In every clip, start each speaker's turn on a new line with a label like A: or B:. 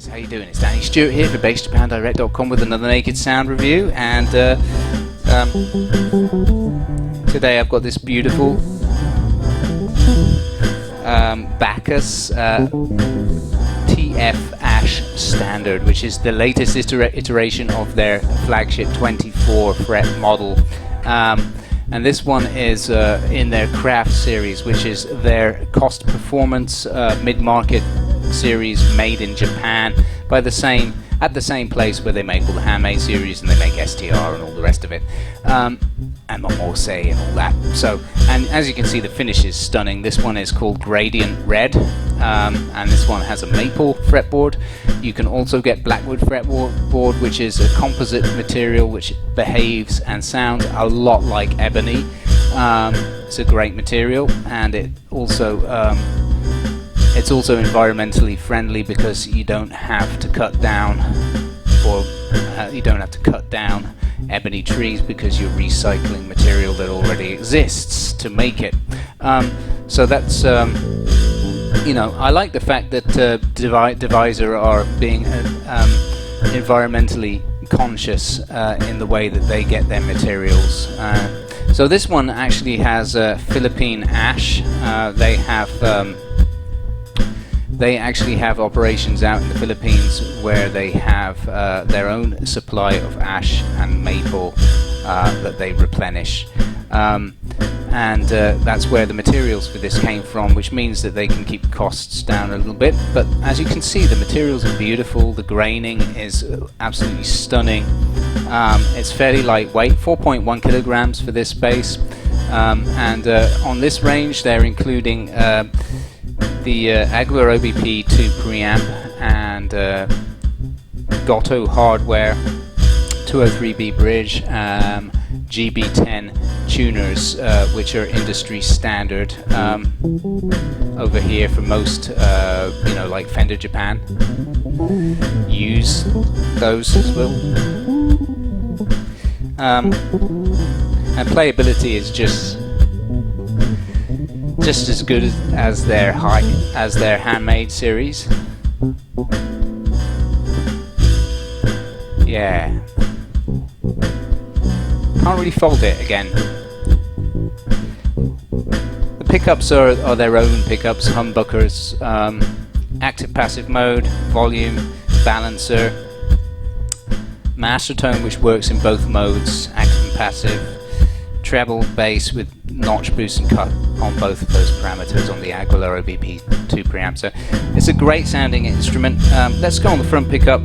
A: How you doing? It's Danny Stewart here for BassJapanDirect.com with another Naked Sound review, and today I've got this beautiful Bacchus TF Ash Standard, which is the latest iteration of their flagship 24 fret model, and this one is in their Craft series, which is their cost performance mid-market series made in Japan by the same place where they make all the handmade series, and they make STR and all the rest of it, and Morse and all that. So, and as you can see, the finish is stunning. This one is called Gradient Red, and this one has a maple fretboard. You can also get Blackwood fretboard, which is a composite material which behaves and sounds a lot like ebony. It's a great material, and it's also environmentally friendly because you don't have to cut down, ebony trees, because you're recycling material that already exists to make it. So that's I like the fact that Deviser are being environmentally conscious in the way that they get their materials. So this one actually has Philippine ash. They actually have operations out in the Philippines where they have their own supply of ash and maple that they replenish, and that's where the materials for this came from, which means that they can keep costs down a little bit. But as you can see, the materials are beautiful, the graining is absolutely stunning. It's fairly lightweight, 4.1 kilograms for this bass, and on this range they're including the Aguilar OBP 2 preamp and Gotto hardware 203B bridge, GB10 tuners, which are industry standard over here for most, like Fender Japan use those as well. And playability is just as good as their handmade series. Yeah, can't really fault it again. The pickups are their own pickups, humbuckers, active passive mode, volume, balancer, master tone, which works in both modes, active and passive, treble, bass with notch, boost and cut on both of those parameters on the Aguilar OBP 2 preamp. So it's a great sounding instrument. Let's go on the front pickup,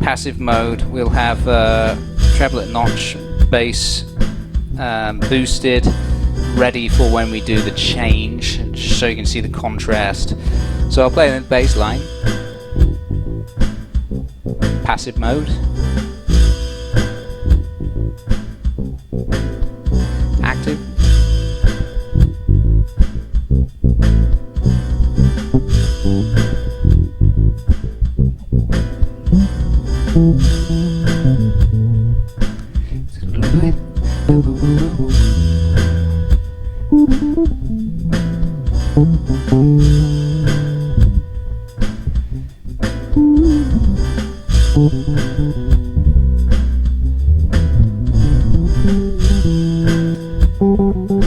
A: passive mode. We'll have treble at notch, bass boosted, ready for when we do the change, just so you can see the contrast. So I'll play the bass line, passive mode, active,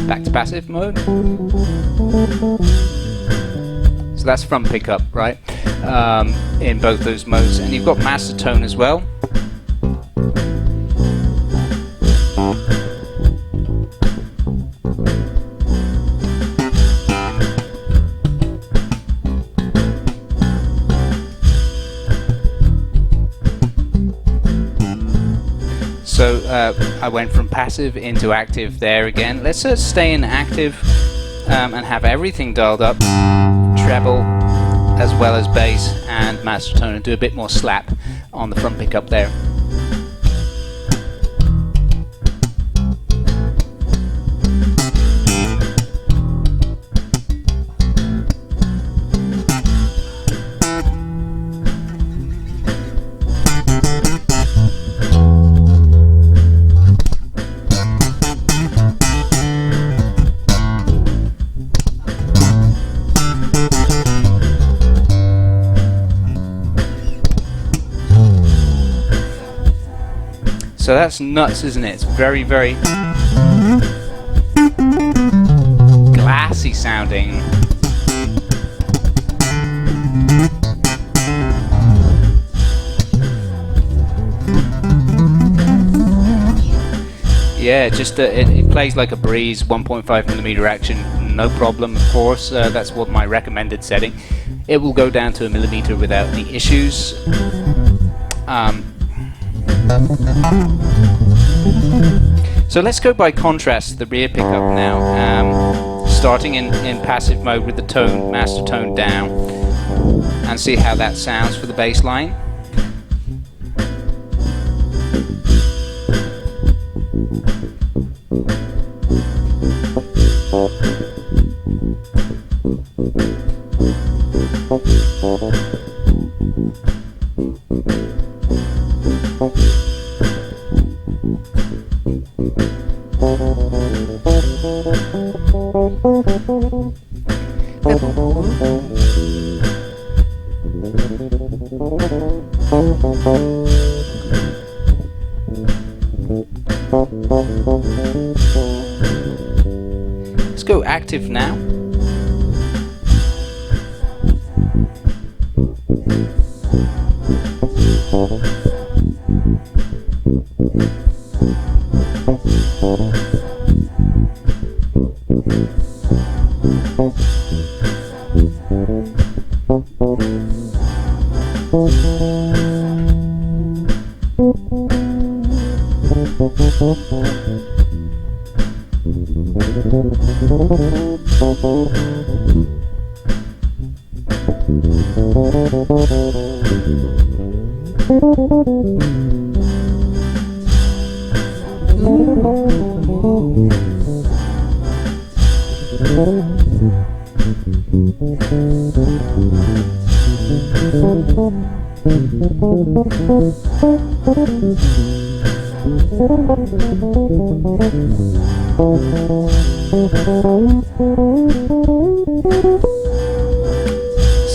A: back to passive mode. So that's front pickup, right? In both those modes, and you've got master tone as well. So I went from passive into active there again. Let's stay in active and have everything dialed up, treble as well as bass and master tone, and do a bit more slap on the front pickup there. So that's nuts, isn't it? It's very, very glassy sounding. Yeah, just it plays like a breeze, 1.5mm action, no problem, of course. That's what my recommended setting. It will go down to 1mm without any issues. So let's go by contrast to the rear pickup now, starting in passive mode with the master tone down, and see how that sounds for the bass line. Let's go active now.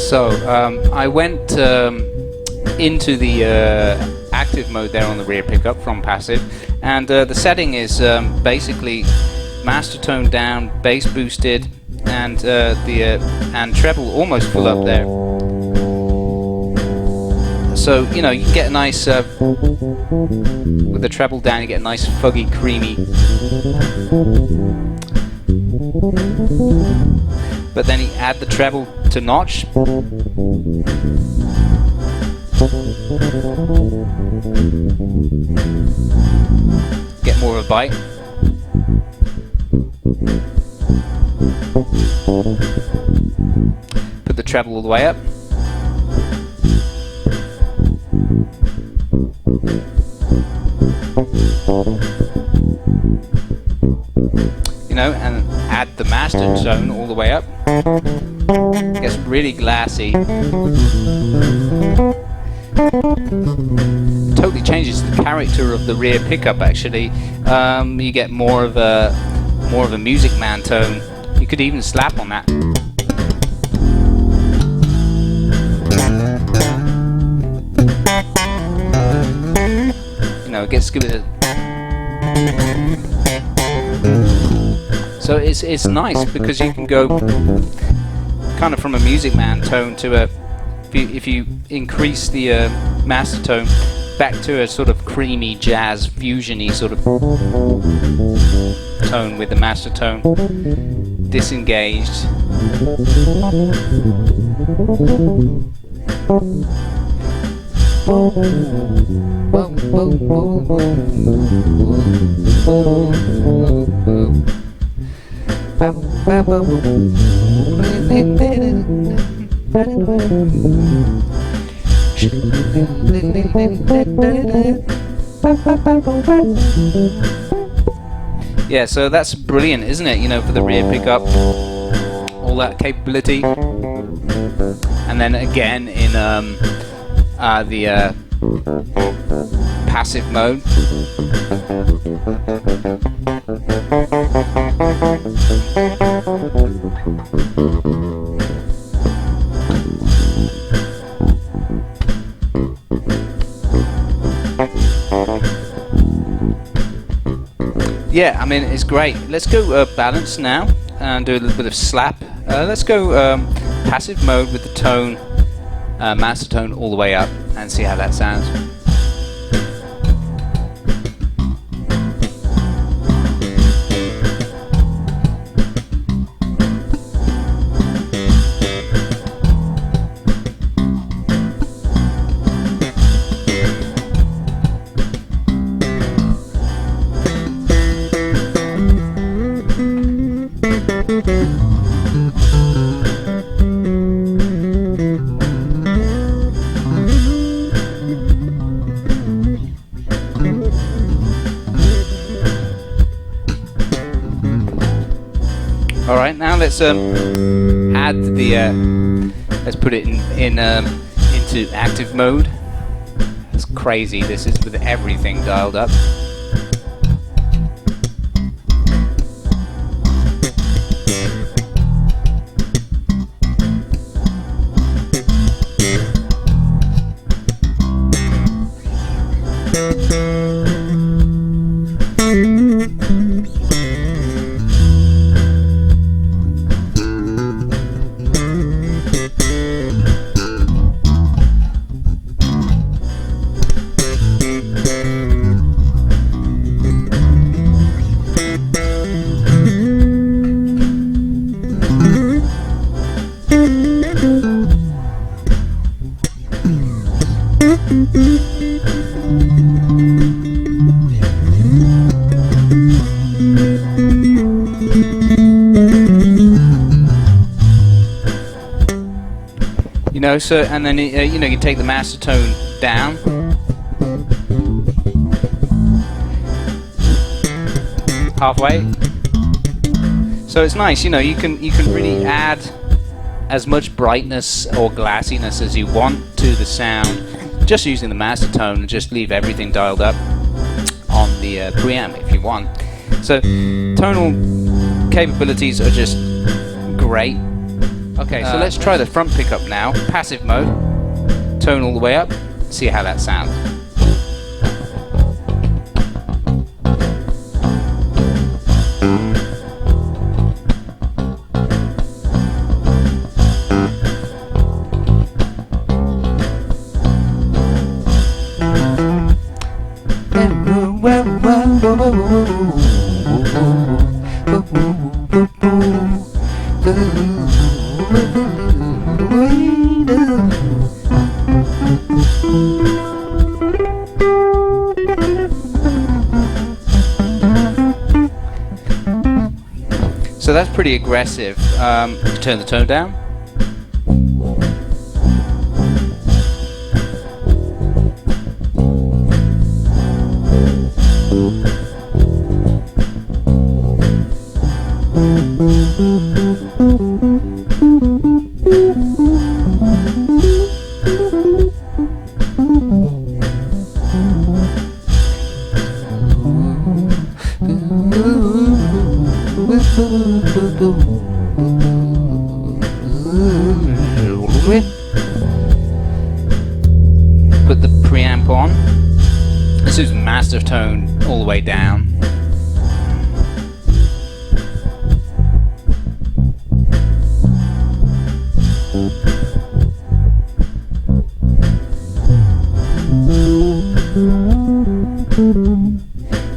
A: So I went into the active mode there on the rear pickup from passive, and the setting is basically master tone down, bass boosted, and and treble almost full up there. So you know, you get a nice with the treble down, you get a nice fuggy, creamy. But then you add the treble to notch. Get more of a bite. Put the treble all the way up. You know, and add the master tone all the way up. It gets really glassy. Totally changes the character of the rear pickup. Actually, you get more of a Music Man tone. You could even slap on that. You know, it gets good. So it's nice because you can go kind of from a Music Man tone to a, if you increase the master tone back to a sort of creamy jazz fusiony sort of tone with the master tone disengaged. Yeah, so that's brilliant, isn't it? You know, for the rear pickup, all that capability, and then again in the passive mode. Yeah, I mean, it's great. Let's go balance now and do a little bit of slap. Let's go passive mode with the tone, master tone all the way up, and see how that sounds. Alright, now let's add the let's put it into active mode. It's crazy, this is with everything dialed up. You know, so, and then you know, you take the master tone down, halfway. So it's nice, you know, you can really add as much brightness or glassiness as you want to the sound just using the master tone, and just leave everything dialed up on the preamp if you want. So tonal capabilities are just great. Okay, so let's try the front pickup now. Passive mode, tone all the way up, see how that sounds. So that's pretty aggressive. Turn the tone down. Put the preamp on. This is master tone all the way down.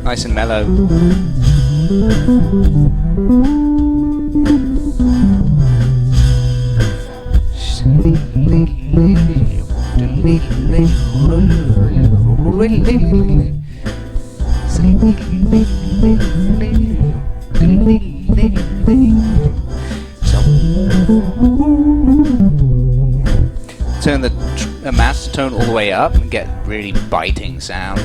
A: Nice and mellow. Turn the the master tone all the way up and get really biting sound.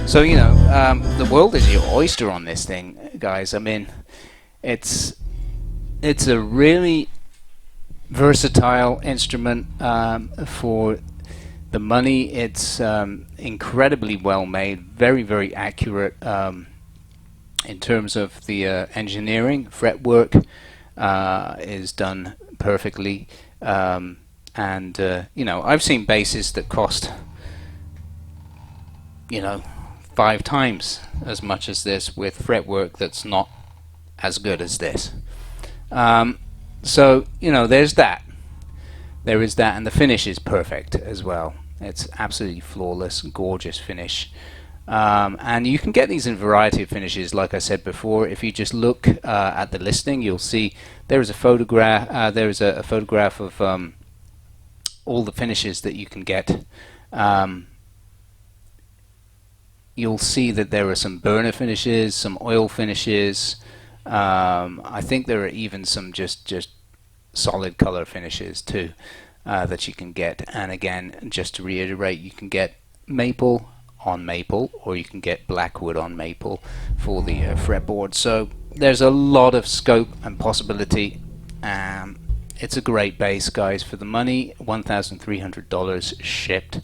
A: So, you know, the world is your oyster on this thing, guys. I mean, it's a really versatile instrument for the money. It's incredibly well made, very, very accurate in terms of the engineering. Fretwork is done perfectly, and you know, I've seen basses that cost, you know, 5 times as much as this with fretwork that's not as good as this. So, you know, there's that. There is that, and the finish is perfect as well. It's absolutely flawless, gorgeous finish. And you can get these in a variety of finishes, like I said before. If you just look at the listing, you'll see there is a photograph. There is a photograph of all the finishes that you can get. You'll see that there are some burner finishes, some oil finishes. I think there are even some just solid color finishes too that you can get. And again, just to reiterate, you can get maple on maple, or you can get blackwood on maple for the fretboard. So there's a lot of scope and possibility. It's a great bass, guys, for the money. $1,300 shipped,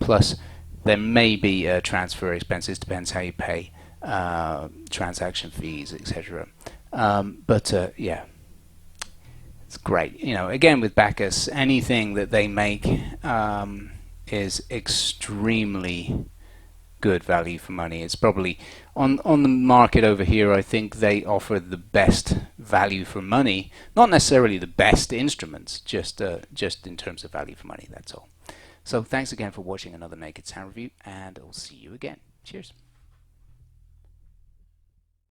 A: plus there may be transfer expenses, depends how you pay, transaction fees, etc. But yeah, it's great. You know, again, with Bacchus, anything that they make is extremely good value for money. It's probably on the market over here. I think they offer the best value for money, not necessarily the best instruments, just in terms of value for money. That's all. So thanks again for watching another Naked Sound review, and I'll see you again. Cheers.